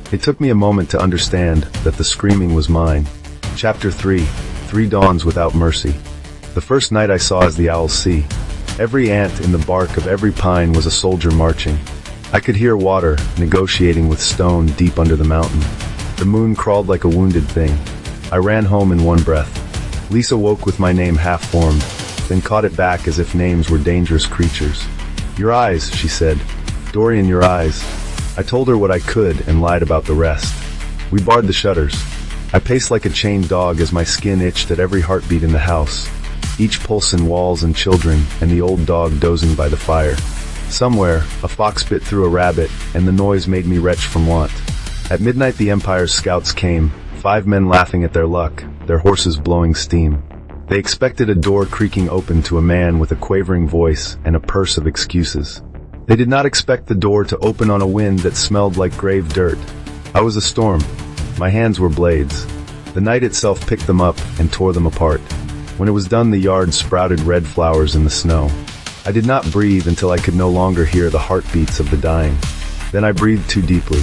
It took me a moment to understand that the screaming was mine. Chapter 3. 3 Dawns Without Mercy. The first night I saw as the owls see. Every ant in the bark of every pine was a soldier marching. I could hear water negotiating with stone deep under the mountain. The moon crawled like a wounded thing. I ran home in one breath. Lysa woke with my name half-formed, then caught it back as if names were dangerous creatures. "Your eyes," she said. "Dorian, your eyes." I told her what I could and lied about the rest. We barred the shutters. I paced like a chained dog as my skin itched at every heartbeat in the house. Each pulse in walls and children, and the old dog dozing by the fire. Somewhere, a fox bit through a rabbit, and the noise made me retch from want. At midnight the Empire's scouts came, 5 men laughing at their luck, their horses blowing steam. They expected a door creaking open to a man with a quavering voice and a purse of excuses. They did not expect the door to open on a wind that smelled like grave dirt. I was a storm. My hands were blades. The night itself picked them up and tore them apart. When it was done, the yard sprouted red flowers in the snow. I did not breathe until I could no longer hear the heartbeats of the dying. Then I breathed too deeply.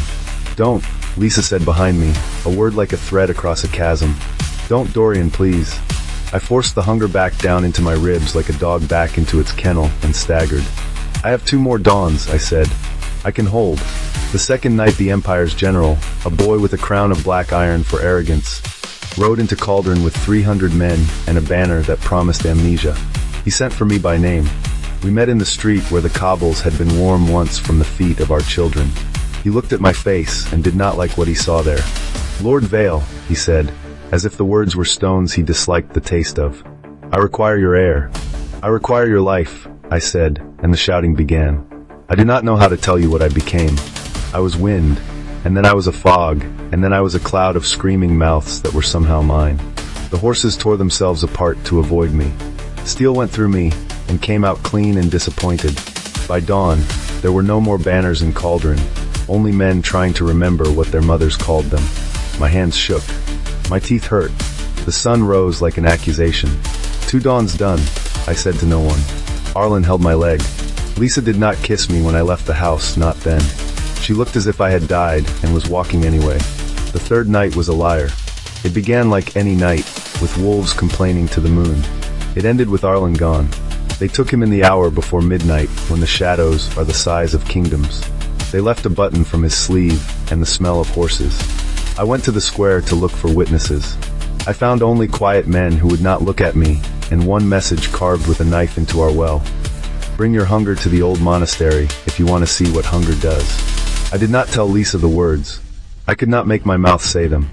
"Don't," Lysa said behind me, a word like a thread across a chasm. "Don't, Dorian, please." I forced the hunger back down into my ribs like a dog back into its kennel and staggered. "I have 2 more dawns," I said. "I can hold." The second night the Empire's general, a boy with a crown of black iron for arrogance, rode into Cauldron with 300 men and a banner that promised amnesia. He sent for me by name. We met in the street where the cobbles had been warm once from the feet of our children. He looked at my face and did not like what he saw there. "Lord Vale," he said, as if the words were stones he disliked the taste of. "I require your air. I require your life," I said, and the shouting began. I do not know how to tell you what I became. I was wind, and then I was a fog, and then I was a cloud of screaming mouths that were somehow mine. The horses tore themselves apart to avoid me. Steel went through me, and came out clean and disappointed. By dawn, there were no more banners in Cauldron, only men trying to remember what their mothers called them. My hands shook. My teeth hurt. The sun rose like an accusation. 2 dawns done, I said to no one. Arlen held my leg. Lysa did not kiss me when I left the house, not then. She looked as if I had died and was walking anyway. The third night was a liar. It began like any night, with wolves complaining to the moon. It ended with Arlen gone. They took him in the hour before midnight, when the shadows are the size of kingdoms. They left a button from his sleeve, and the smell of horses. I went to the square to look for witnesses. I found only quiet men who would not look at me, and one message carved with a knife into our well. "Bring your hunger to the old monastery, if you want to see what hunger does." I did not tell Lysa the words. I could not make my mouth say them.